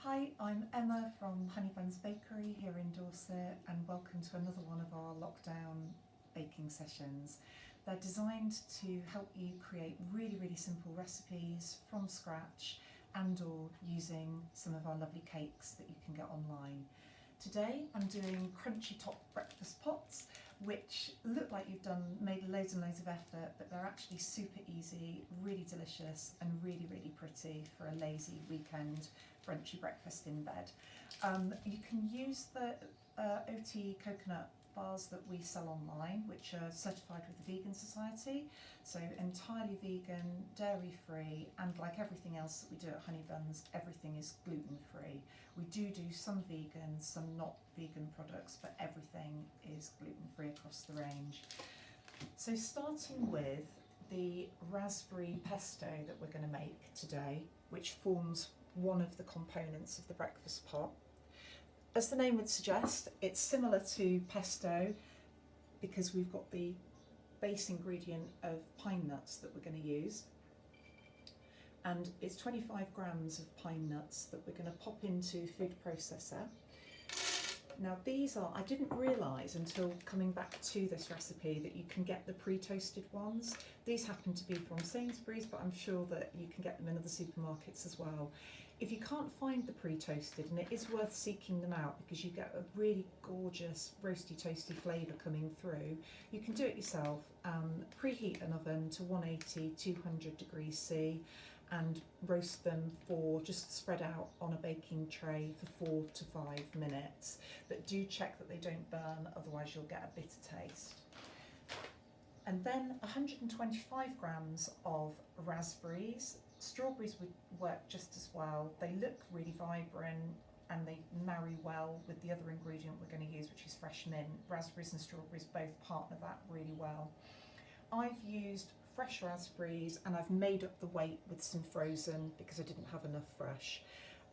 Hi, I'm Emma from Honeybuns Bakery here in Dorset, and welcome to another one of our lockdown baking sessions. They're designed to help you create really simple recipes from scratch and or using some of our lovely cakes that you can get online. Today I'm doing crunchy top breakfast pots, which look like you've made loads and loads of effort, but they're actually super easy, really delicious and really pretty for a lazy weekend brunchy breakfast in bed. You can use the Oaty Coconut Bars that we sell online, which are certified with the Vegan Society, so entirely vegan, dairy free, and like everything else that we do at Honeybuns, everything is gluten free. We do some vegan, some not vegan products, but everything is gluten free across the range. So starting with the raspberry pesto that we're going to make today, which forms one of the components of the breakfast pot. As the name would suggest, it's similar to pesto because we've got the base ingredient of pine nuts that we're going to use, and it's 25 grams of pine nuts that we're going to pop into food processor. Now these are, I didn't realise until coming back to this recipe that you can get the pre-toasted ones. These happen to be from Sainsbury's, but I'm sure that you can get them in other supermarkets as well. If you can't find the pre-toasted, and it is worth seeking them out because you get a really gorgeous roasty toasty flavour coming through, you can do it yourself. Preheat an oven to 180, 200 degrees C and roast them for, just spread out on a baking tray for 4 to 5 minutes. But do check that they don't burn, otherwise you'll get a bitter taste. And then 125 grams of raspberries. Strawberries would work just as well. They look really vibrant and they marry well with the other ingredient we're going to use, which is fresh mint. Raspberries and strawberries both partner that really well. I've used fresh raspberries and I've made up the weight with some frozen because I didn't have enough fresh.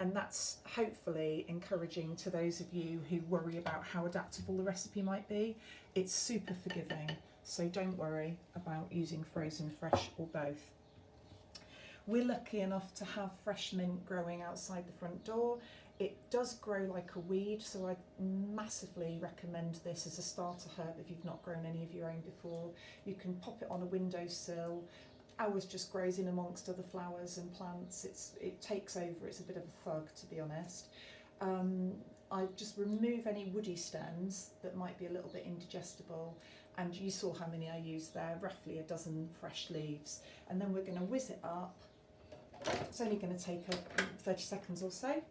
And that's hopefully encouraging to those of you who worry about how adaptable the recipe might be. It's super forgiving, so don't worry about using frozen, fresh or both. We're lucky enough to have fresh mint growing outside the front door. It does grow like a weed, so I massively recommend this as a starter herb if you've not grown any of your own before. You can pop it on a windowsill. Ours just grows in amongst other flowers and plants. It takes over, it's a bit of a thug, to be honest. I just remove any woody stems that might be a little bit indigestible, and you saw how many I used there, roughly a dozen fresh leaves. And then we're going to whiz it up. It's only going to take 30 seconds or so.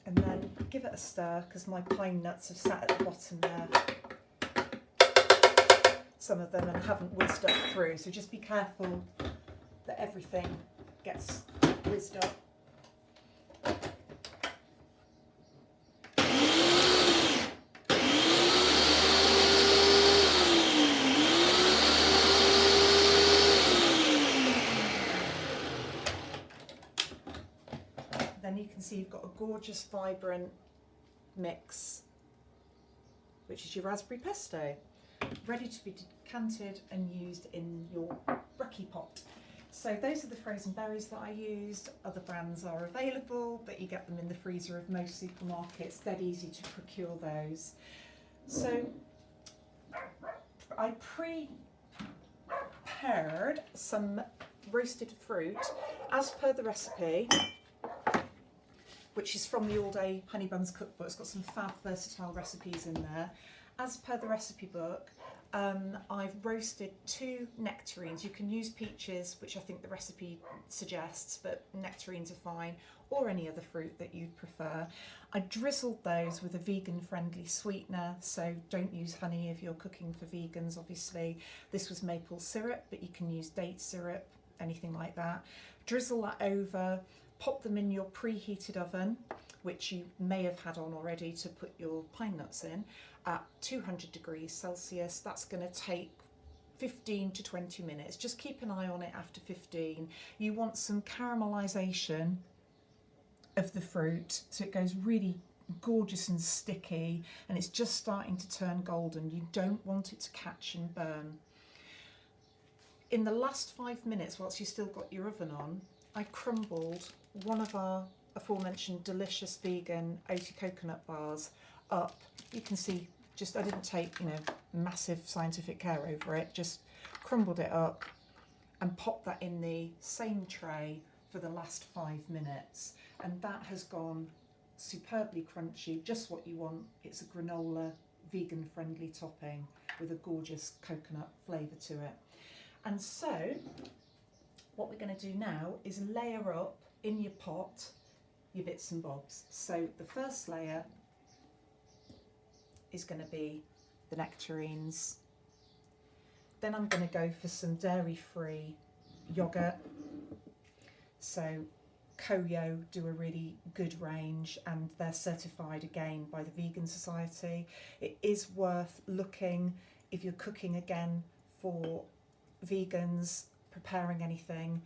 And then give it a stir because my pine nuts have sat at the bottom there, some of them, and haven't whizzed up through, so just be careful that everything gets whizzed up. Then you can see you've got a gorgeous vibrant mix, which is your raspberry pesto, ready to be decanted and used in your brekkie pot. So those are the frozen berries that I used. Other brands are available, but you get them in the freezer of most supermarkets. Dead easy to procure those. So I prepared some roasted fruit as per the recipe, which is from the All Day Honeybuns cookbook. It's got some fab versatile recipes in there. As per the recipe book, I've roasted 2 nectarines. You can use peaches, which I think the recipe suggests, but nectarines are fine, or any other fruit that you'd prefer. I drizzled those with a vegan-friendly sweetener, so don't use honey if you're cooking for vegans, obviously. This was maple syrup, but you can use date syrup, anything like that. Drizzle that over, pop them in your preheated oven, which you may have had on already to put your pine nuts in, at 200 degrees Celsius. That's going to take 15 to 20 minutes. Just keep an eye on it after 15. You want some caramelisation of the fruit, so it goes really gorgeous and sticky, and it's just starting to turn golden. You don't want it to catch and burn. In the last 5 minutes, whilst you've still got your oven on, I crumbled one of our aforementioned delicious vegan Oaty Coconut Bars up. You can see, I didn't take, massive scientific care over it, just crumbled it up and popped that in the same tray for the last 5 minutes. And that has gone superbly crunchy, just what you want. It's a granola, vegan friendly topping with a gorgeous coconut flavour to it. And so what we're going to do now is layer up in your pot your bits and bobs. So the first layer is going to be the nectarines. Then I'm going to go for some dairy-free yoghurt. So Koyo do a really good range, and they're certified again by the Vegan Society. It is worth looking if you're cooking again for vegans, preparing anything.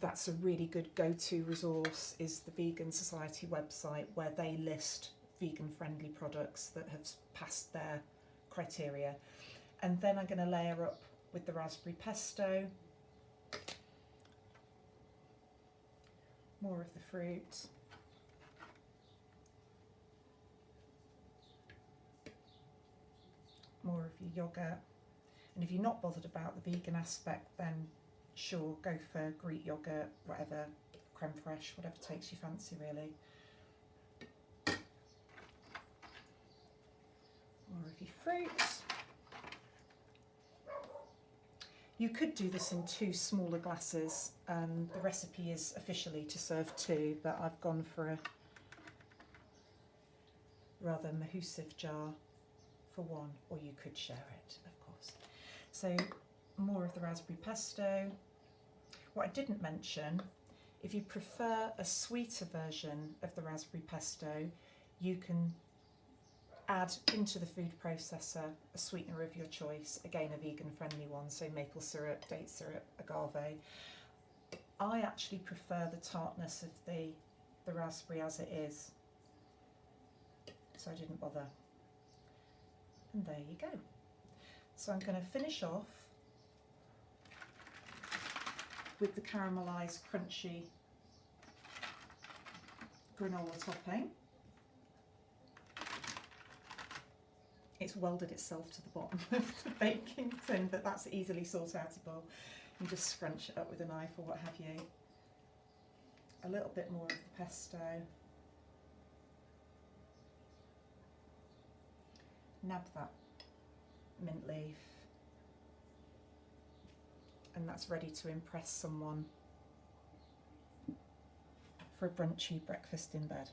That's a really good go-to resource, is the Vegan Society website, where they list vegan friendly products that have passed their criteria. And then I'm going to layer up with the raspberry pesto, more of the fruit, more of your yoghurt. And if you're not bothered about the vegan aspect, then sure, go for Greek yoghurt, whatever, creme fraiche, whatever takes your fancy really. More of your fruit. You could do this in 2 smaller glasses. The recipe is officially to serve 2, but I've gone for a rather massive jar for 1, or you could share it, of course. So more of the raspberry pesto. What I didn't mention, if you prefer a sweeter version of the raspberry pesto, you can add into the food processor a sweetener of your choice, again a vegan friendly one, so maple syrup, date syrup, agave. I actually prefer the tartness of the raspberry as it is, so I didn't bother. And there you go. So I'm going to finish off with the caramelised crunchy granola topping. It's welded itself to the bottom of the baking tin, but that's easily sort outable. You just scrunch it up with a knife or what have you. A little bit more of the pesto. Nab that mint leaf. And that's ready to impress someone for a brunchy breakfast in bed.